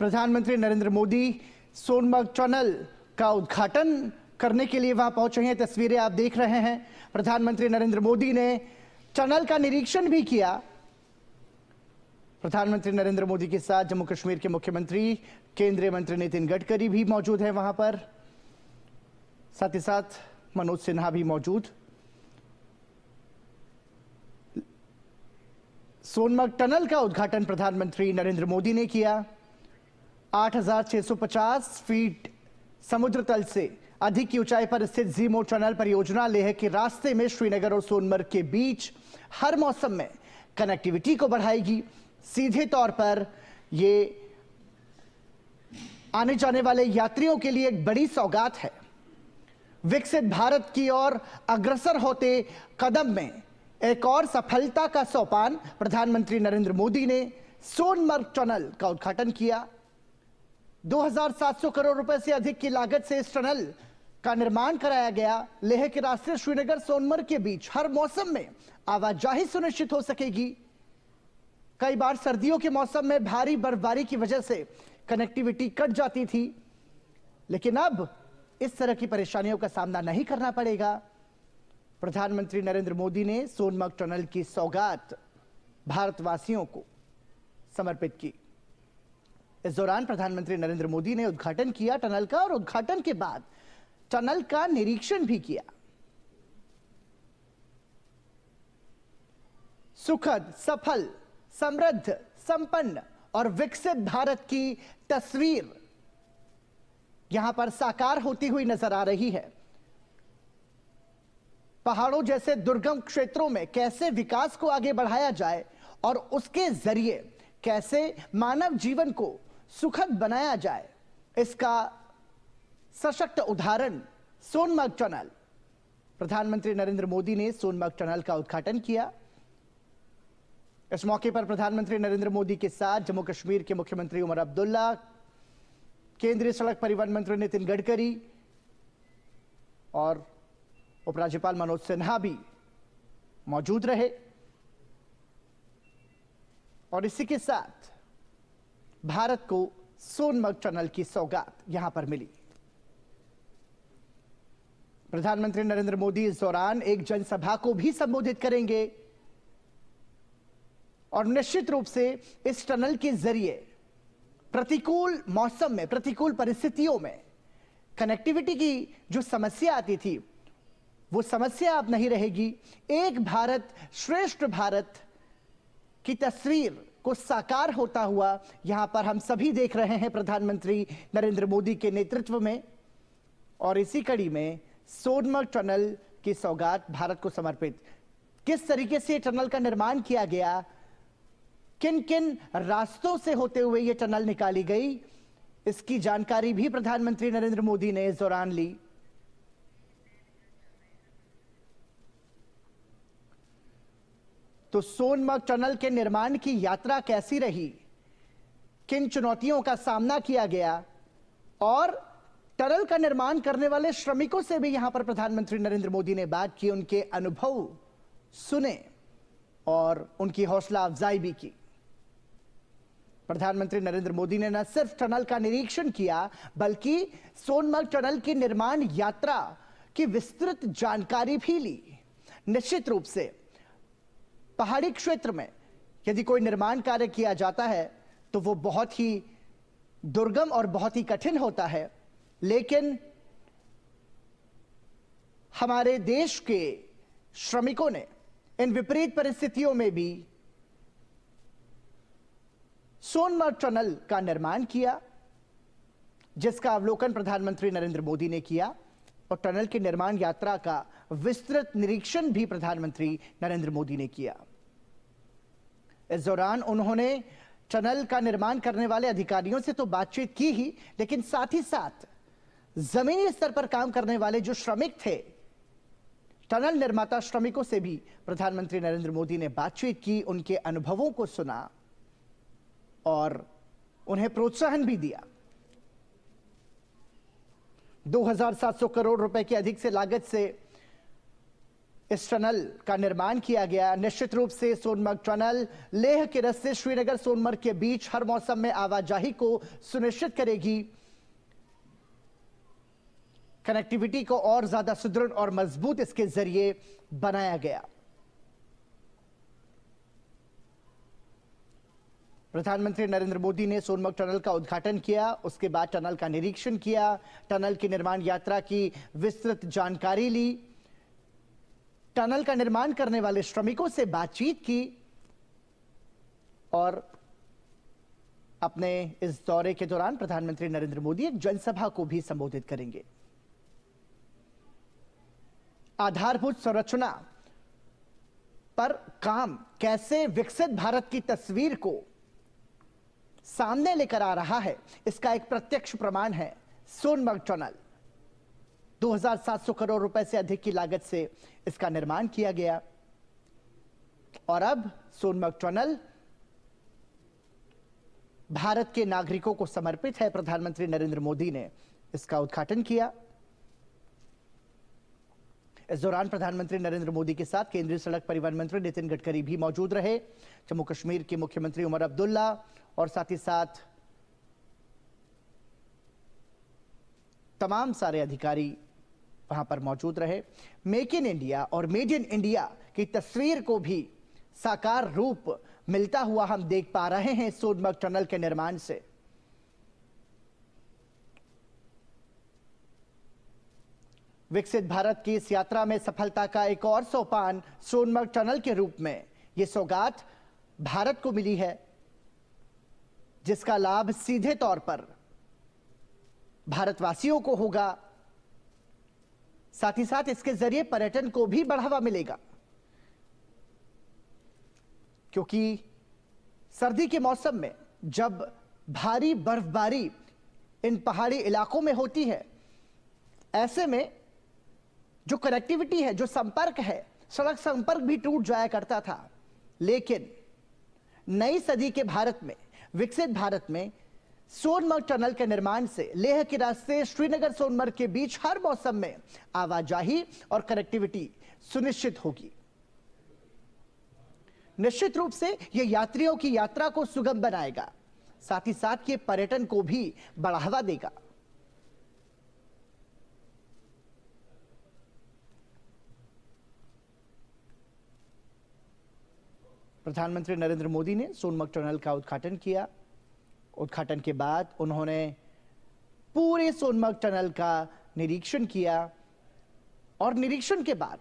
प्रधानमंत्री नरेंद्र मोदी सोनमर्ग टनल का उद्घाटन करने के लिए वहां पहुंचे हैं। तस्वीरें आप देख रहे हैं। प्रधानमंत्री नरेंद्र मोदी ने टनल का निरीक्षण भी किया। प्रधानमंत्री नरेंद्र मोदी के साथ जम्मू कश्मीर के मुख्यमंत्री केंद्रीय मंत्री नितिन गडकरी भी मौजूद हैं वहां पर, साथ ही साथ मनोज सिन्हा भी मौजूद। सोनमर्ग टनल का उद्घाटन प्रधानमंत्री नरेंद्र मोदी ने किया। 8,650 फीट समुद्र तल से अधिक की ऊंचाई पर स्थित ज़ीमो टनल परियोजना लेह के रास्ते में श्रीनगर और सोनमर्ग के बीच हर मौसम में कनेक्टिविटी को बढ़ाएगी। सीधे तौर पर यह आने जाने वाले यात्रियों के लिए एक बड़ी सौगात है। विकसित भारत की ओर अग्रसर होते कदम में एक और सफलता का सोपान प्रधानमंत्री नरेंद्र मोदी ने सोनमर्ग टनल का उद्घाटन किया। 2,700 करोड़ रुपए से अधिक की लागत से इस टनल का निर्माण कराया गया। लेह के रास्ते श्रीनगर सोनमर्ग के बीच हर मौसम में आवाजाही सुनिश्चित हो सकेगी। कई बार सर्दियों के मौसम में भारी बर्फबारी की वजह से कनेक्टिविटी कट जाती थी, लेकिन अब इस तरह की परेशानियों का सामना नहीं करना पड़ेगा। प्रधानमंत्री नरेंद्र मोदी ने सोनमर्ग टनल की सौगात भारतवासियों को समर्पित की। इस दौरान प्रधानमंत्री नरेंद्र मोदी ने उद्घाटन किया टनल का और उद्घाटन के बाद टनल का निरीक्षण भी किया। सुखद, सफल, समृद्ध, संपन्न और विकसित भारत की तस्वीर यहां पर साकार होती हुई नजर आ रही है। पहाड़ों जैसे दुर्गम क्षेत्रों में कैसे विकास को आगे बढ़ाया जाए और उसके जरिए कैसे मानव जीवन को सुखद बनाया जाए, इसका सशक्त उदाहरण सोनमर्ग टनल। प्रधानमंत्री नरेंद्र मोदी ने सोनमर्ग टनल का उद्घाटन किया। इस मौके पर प्रधानमंत्री नरेंद्र मोदी के साथ जम्मू कश्मीर के मुख्यमंत्री उमर अब्दुल्ला, केंद्रीय सड़क परिवहन मंत्री नितिन गडकरी और उपराज्यपाल मनोज सिन्हा भी मौजूद रहे। और इसी के साथ भारत को सोनमर्ग टनल की सौगात यहां पर मिली। प्रधानमंत्री नरेंद्र मोदी इस दौरान एक जनसभा को भी संबोधित करेंगे और निश्चित रूप से इस टनल के जरिए प्रतिकूल मौसम में, प्रतिकूल परिस्थितियों में कनेक्टिविटी की जो समस्या आती थी, वो समस्या अब नहीं रहेगी। एक भारत श्रेष्ठ भारत की तस्वीर को साकार होता हुआ यहां पर हम सभी देख रहे हैं प्रधानमंत्री नरेंद्र मोदी के नेतृत्व में। और इसी कड़ी में सोनमर्ग टनल की सौगात भारत को समर्पित। किस तरीके से टनल का निर्माण किया गया, किन किन रास्तों से होते हुए यह टनल निकाली गई, इसकी जानकारी भी प्रधानमंत्री नरेंद्र मोदी ने इस दौरान ली। तो सोनमर्ग टनल के निर्माण की यात्रा कैसी रही, किन चुनौतियों का सामना किया गया और टनल का निर्माण करने वाले श्रमिकों से भी यहां पर प्रधानमंत्री नरेंद्र मोदी ने बात की, उनके अनुभव सुने और उनकी हौसला अफजाई भी की। प्रधानमंत्री नरेंद्र मोदी ने न सिर्फ टनल का निरीक्षण किया, बल्कि सोनमर्ग टनल की निर्माण यात्रा की विस्तृत जानकारी भी ली। निश्चित रूप से पहाड़ी क्षेत्र में यदि कोई निर्माण कार्य किया जाता है तो वो बहुत ही दुर्गम और बहुत ही कठिन होता है, लेकिन हमारे देश के श्रमिकों ने इन विपरीत परिस्थितियों में भी सोनमर्ग टनल का निर्माण किया, जिसका अवलोकन प्रधानमंत्री नरेंद्र मोदी ने किया और टनल की निर्माण यात्रा का विस्तृत निरीक्षण भी प्रधानमंत्री नरेंद्र मोदी ने किया। इस दौरान उन्होंने टनल का निर्माण करने वाले अधिकारियों से तो बातचीत की ही, लेकिन साथ ही साथ जमीनी स्तर पर काम करने वाले जो श्रमिक थे, टनल निर्माता श्रमिकों से भी प्रधानमंत्री नरेंद्र मोदी ने बातचीत की, उनके अनुभवों को सुना और उन्हें प्रोत्साहन भी दिया। 2,700 करोड़ रुपए की अधिक से लागत से इस टनल का निर्माण किया गया। निश्चित रूप से सोनमर्ग टनल लेह के रस्ते श्रीनगर सोनमर्ग के बीच हर मौसम में आवाजाही को सुनिश्चित करेगी, कनेक्टिविटी को और ज्यादा सुदृढ़ और मजबूत इसके जरिए बनाया गया। प्रधानमंत्री नरेंद्र मोदी ने सोनमर्ग टनल का उद्घाटन किया, उसके बाद टनल का निरीक्षण किया, टनल की निर्माण यात्रा की विस्तृत जानकारी ली, टनल का निर्माण करने वाले श्रमिकों से बातचीत की और अपने इस दौरे के दौरान प्रधानमंत्री नरेंद्र मोदी एक जनसभा को भी संबोधित करेंगे। आधारभूत संरचना पर काम कैसे विकसित भारत की तस्वीर को सामने लेकर आ रहा है, इसका एक प्रत्यक्ष प्रमाण है सोनमर्ग टनल। 2700 करोड़ रुपए से अधिक की लागत से इसका निर्माण किया गया और अब सोनमर्ग टनल भारत के नागरिकों को समर्पित है। प्रधानमंत्री नरेंद्र मोदी ने इसका उद्घाटन किया। इस दौरान प्रधानमंत्री नरेंद्र मोदी के साथ केंद्रीय सड़क परिवहन मंत्री नितिन गडकरी भी मौजूद रहे, जम्मू कश्मीर के मुख्यमंत्री उमर अब्दुल्ला और साथ ही साथ तमाम सारे अधिकारी वहां पर मौजूद रहे। मेक इन इंडिया और मेड इन इंडिया की तस्वीर को भी साकार रूप मिलता हुआ हम देख पा रहे हैं सोनमर्ग टनल के निर्माण से। विकसित भारत की इस यात्रा में सफलता का एक और सोपान सोनमर्ग टनल के रूप में यह सौगात भारत को मिली है, जिसका लाभ सीधे तौर पर भारतवासियों को होगा। साथ ही साथ इसके जरिए पर्यटन को भी बढ़ावा मिलेगा, क्योंकि सर्दी के मौसम में जब भारी बर्फबारी इन पहाड़ी इलाकों में होती है, ऐसे में जो कनेक्टिविटी है, जो संपर्क है, सड़क संपर्क भी टूट जाया करता था। लेकिन नई सदी के भारत में, विकसित भारत में सोनमर्ग टनल के निर्माण से लेह के रास्ते श्रीनगर सोनमर्ग के बीच हर मौसम में आवाजाही और कनेक्टिविटी सुनिश्चित होगी। निश्चित रूप से यह यात्रियों की यात्रा को सुगम बनाएगा, साथ ही साथ ये पर्यटन को भी बढ़ावा देगा। प्रधानमंत्री नरेंद्र मोदी ने सोनमर्ग टनल का उद्घाटन किया। उद्घाटन के बाद उन्होंने पूरे सोनमर्ग टनल का निरीक्षण किया और निरीक्षण के बाद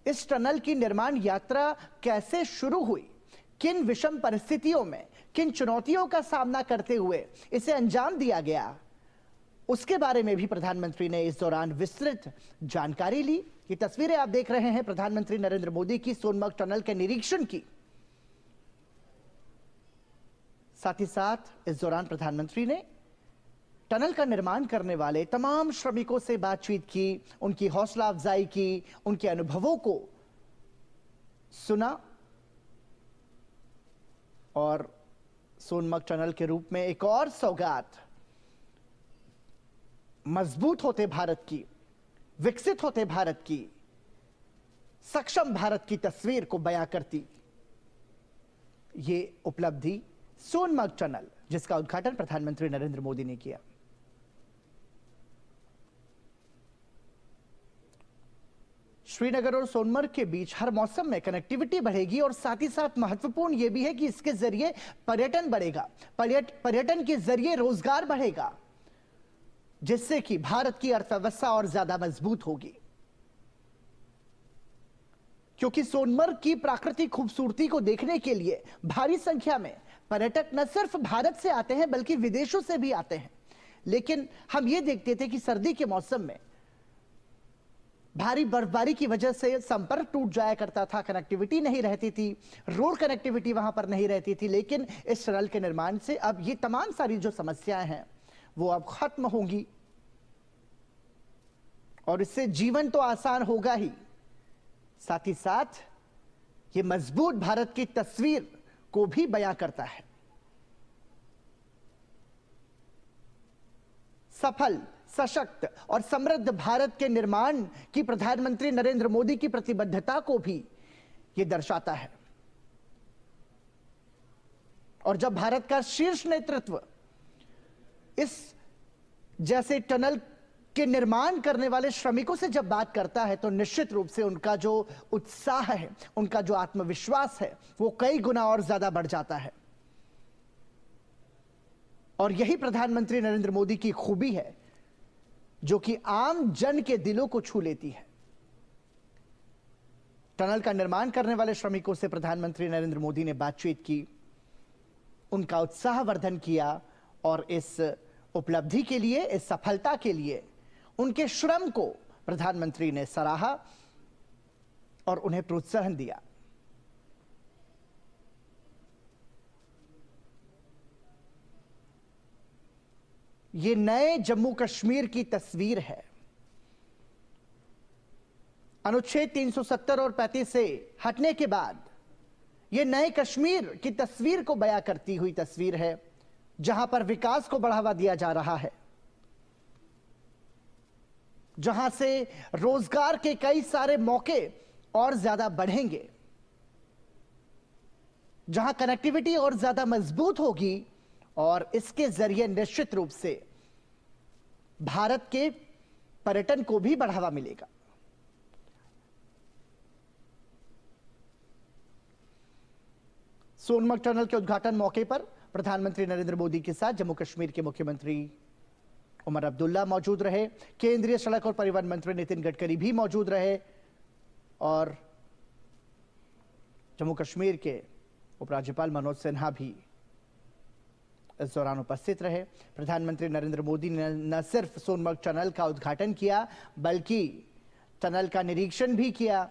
इस टनल की निर्माण यात्रा कैसे शुरू हुई, किन विषम परिस्थितियों में, किन चुनौतियों का सामना करते हुए इसे अंजाम दिया गया, उसके बारे में भी प्रधानमंत्री ने इस दौरान विस्तृत जानकारी ली। ये तस्वीरें आप देख रहे हैं प्रधानमंत्री नरेंद्र मोदी की सोनमर्ग टनल के निरीक्षण की। साथ ही साथ इस दौरान प्रधानमंत्री ने टनल का निर्माण करने वाले तमाम श्रमिकों से बातचीत की, उनकी हौसला अफजाई की, उनके अनुभवों को सुना और सोनमर्ग टनल के रूप में एक और सौगात मजबूत होते भारत की, विकसित होते भारत की, सक्षम भारत की तस्वीर को बयां करती ये उपलब्धि सोनमर्ग टनल, जिसका उद्घाटन प्रधानमंत्री नरेंद्र मोदी ने किया। श्रीनगर और सोनमर्ग के बीच हर मौसम में कनेक्टिविटी बढ़ेगी और साथ ही साथ महत्वपूर्ण यह भी है कि इसके जरिए पर्यटन बढ़ेगा, पर्यटन के जरिए रोजगार बढ़ेगा, जिससे कि भारत की अर्थव्यवस्था और ज्यादा मजबूत होगी। क्योंकि सोनमर्ग की प्राकृतिक खूबसूरती को देखने के लिए भारी संख्या में पर्यटक न सिर्फ भारत से आते हैं बल्कि विदेशों से भी आते हैं। लेकिन हम ये देखते थे कि सर्दी के मौसम में भारी बर्फबारी की वजह से संपर्क टूट जाया करता था, कनेक्टिविटी नहीं रहती थी, रोड कनेक्टिविटी वहां पर नहीं रहती थी। लेकिन इस टनल के निर्माण से अब ये तमाम सारी जो समस्याएं हैं वो अब खत्म होंगी और इससे जीवन तो आसान होगा ही, साथ ही साथ ये मजबूत भारत की तस्वीर को भी बयां करता है। सफल सशक्त और समृद्ध भारत के निर्माण की प्रधानमंत्री नरेंद्र मोदी की प्रतिबद्धता को भी यह दर्शाता है। और जब भारत का शीर्ष नेतृत्व इस जैसे टनल के निर्माण करने वाले श्रमिकों से जब बात करता है तो निश्चित रूप से उनका जो उत्साह है, उनका जो आत्मविश्वास है, वो कई गुना और ज्यादा बढ़ जाता है। और यही प्रधानमंत्री नरेंद्र मोदी की खूबी है जो कि आम जन के दिलों को छू लेती है। टनल का निर्माण करने वाले श्रमिकों से प्रधानमंत्री नरेंद्र मोदी ने बातचीत की, उनका उत्साहवर्धन किया और इस उपलब्धि के लिए, इस सफलता के लिए उनके श्रम को प्रधानमंत्री ने सराहा और उन्हें प्रोत्साहन दिया। ये नए जम्मू कश्मीर की तस्वीर है। अनुच्छेद 370 और 35 से हटने के बाद यह नए कश्मीर की तस्वीर को बयां करती हुई तस्वीर है, जहां पर विकास को बढ़ावा दिया जा रहा है, जहां से रोजगार के कई सारे मौके और ज्यादा बढ़ेंगे, जहां कनेक्टिविटी और ज्यादा मजबूत होगी और इसके जरिए निश्चित रूप से भारत के पर्यटन को भी बढ़ावा मिलेगा। सोनमर्ग टनल के उद्घाटन मौके पर प्रधानमंत्री नरेंद्र मोदी के साथ जम्मू कश्मीर के मुख्यमंत्री उमर अब्दुल्ला मौजूद रहे, केंद्रीय सड़क और परिवहन मंत्री नितिन गडकरी भी मौजूद रहे और जम्मू कश्मीर के उपराज्यपाल मनोज सिन्हा भी इस दौरान उपस्थित रहे। प्रधानमंत्री नरेंद्र मोदी ने न सिर्फ सोनमर्ग टनल का उद्घाटन किया बल्कि टनल का निरीक्षण भी किया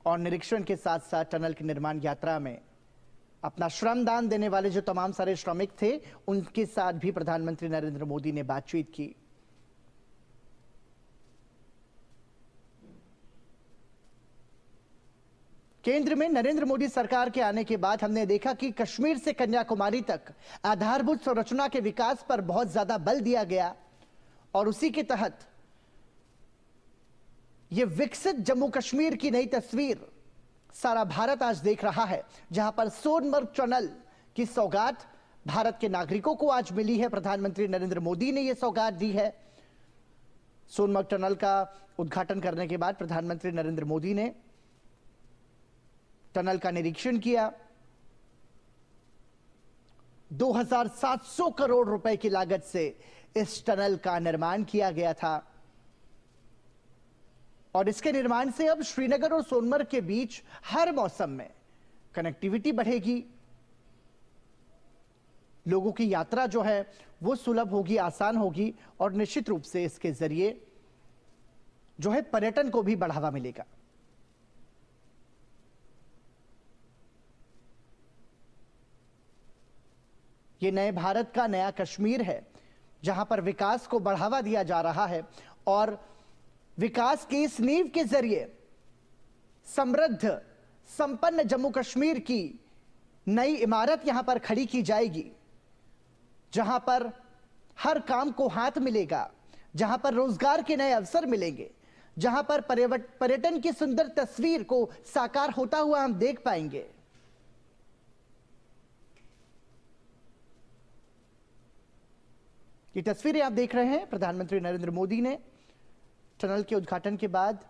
और निरीक्षण के साथ साथ टनल की निर्माण यात्रा में अपना श्रमदान देने वाले जो तमाम सारे श्रमिक थे उनके साथ भी प्रधानमंत्री नरेंद्र मोदी ने बातचीत की। केंद्र में नरेंद्र मोदी सरकार के आने के बाद हमने देखा कि कश्मीर से कन्याकुमारी तक आधारभूत संरचना के विकास पर बहुत ज्यादा बल दिया गया और उसी के तहत यह विकसित जम्मू कश्मीर की नई तस्वीर सारा भारत आज देख रहा है, जहां पर सोनमर्ग टनल की सौगात भारत के नागरिकों को आज मिली है। प्रधानमंत्री नरेंद्र मोदी ने यह सौगात दी है। सोनमर्ग टनल का उद्घाटन करने के बाद प्रधानमंत्री नरेंद्र मोदी ने टनल का निरीक्षण किया। 2700 करोड़ रुपए की लागत से इस टनल का निर्माण किया गया था और इसके निर्माण से अब श्रीनगर और सोनमर्ग के बीच हर मौसम में कनेक्टिविटी बढ़ेगी, लोगों की यात्रा जो है वो सुलभ होगी, आसान होगी और निश्चित रूप से इसके जरिए जो है पर्यटन को भी बढ़ावा मिलेगा। ये नए भारत का नया कश्मीर है जहां पर विकास को बढ़ावा दिया जा रहा है और विकास की इस नींव के जरिए समृद्ध संपन्न जम्मू कश्मीर की नई इमारत यहां पर खड़ी की जाएगी, जहां पर हर काम को हाथ मिलेगा, जहां पर रोजगार के नए अवसर मिलेंगे, जहां पर पर्यटन की सुंदर तस्वीर को साकार होता हुआ हम देख पाएंगे। ये तस्वीरें आप देख रहे हैं प्रधानमंत्री नरेंद्र मोदी ने टनल के उद्घाटन के बाद